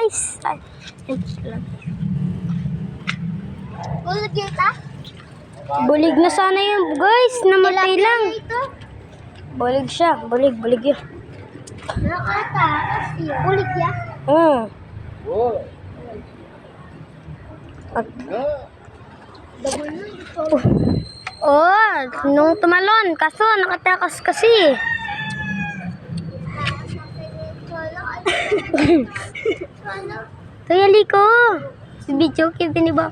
guys. Ay, Bulig kita? bulig na sana yun guys. Namatay lang. Bulig siya. Bulig yun. Nakata, kasi bulig ya? Double na ito. Oh, nung tumalon. Kaso, nakatakas kasi. Kaya liko. Si Bicho, kibiniba.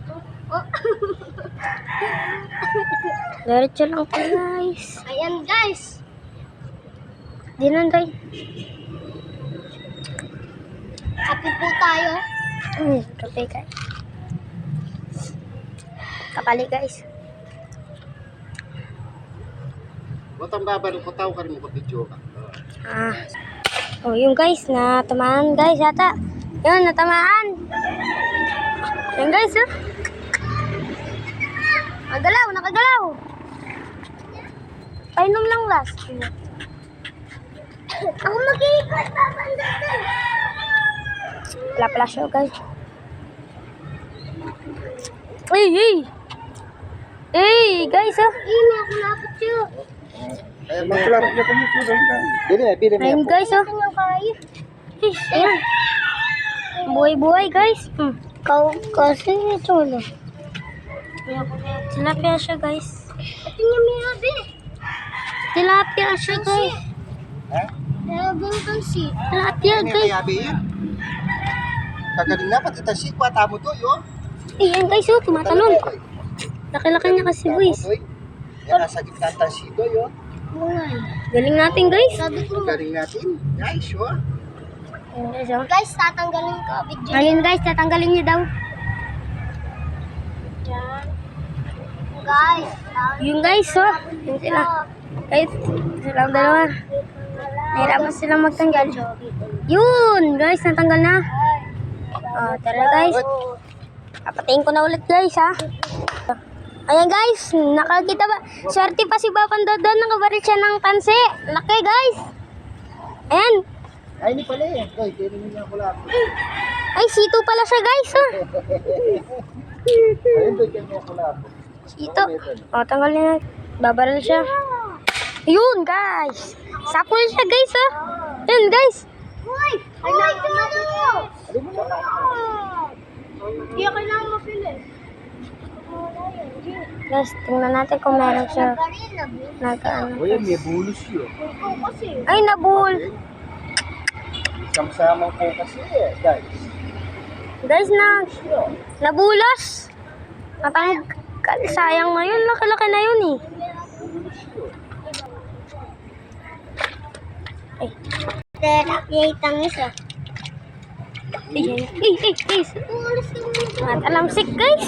Diretso lang po guys. Ayan guys. Dinanday. Happy po tayo. Kape guys. Kapali guys. Watang babalo ko tao ka rin mo video ka. Oh, yung guys, natamaan guys yata. Yun, natamaan. Yan guys, oh. Nakagalaw. Painom lang last. Ako mag-iikot pa bandatin. Wala pala siya guys. Hey guys, oh. Ini ako lapit siya. Maklaro niya kami po doon. Bili Ayun guys, oh. Ito yung kayo. Ayan. Buhay guys. Kau kasi ito na. Tilapia siya guys. Ito yung miyabi. Tilapia siya guys. Ha? Meron kasi. Tilapia guys. Yabi yun. Kagaling na pati tasik pa tamo to yo. Ayan guys, oh. Tumatalon. Laki-laki niya kasi guys. Yan nasa gitna ng sito yo. Galing natin guys. Sabi ko, Galing natin. Guys, sure. Ayan guys, oh. guys, tatanggalin ko video. Ayun guys, tatanggalin niya daw. Yan. Guys, Yung guys, oh. Yun sila. Guys, silang dalawa. Nahirapan silang magtanggal. Yun, guys, natanggal na. Oh, tara guys. Papatayin ko na ulit guys, ha. Ayan guys, nakakita ba? Swerte pa si Babang Dodon, nakabaril siya ng tansi. Laki guys. Ayan. Ay, hindi pala eh. Ay, tinin niya ko lang. Ay, sito pala siya guys, oh. Ayun, tinin niya ko lang. Sito. Oh, tanggalin na. Babaril siya. Yun guys. Sakul siya guys, oh. Yun guys. Uy! Kailangan mo ito! Hindi kailangan mapili. Guys, tingnan natin kung meron siya. Nagkaano. Uy, may bulus yun. Ikaw kasi. Ay, nabul. Samsamang ko kasi eh, guys. Guys, nabulas. Natanggal. Sayang na yun. Laki-laki na yun eh. Ay. Tera, yay tamis ah. Ay. Umalis ka muna. Matalamsik guys.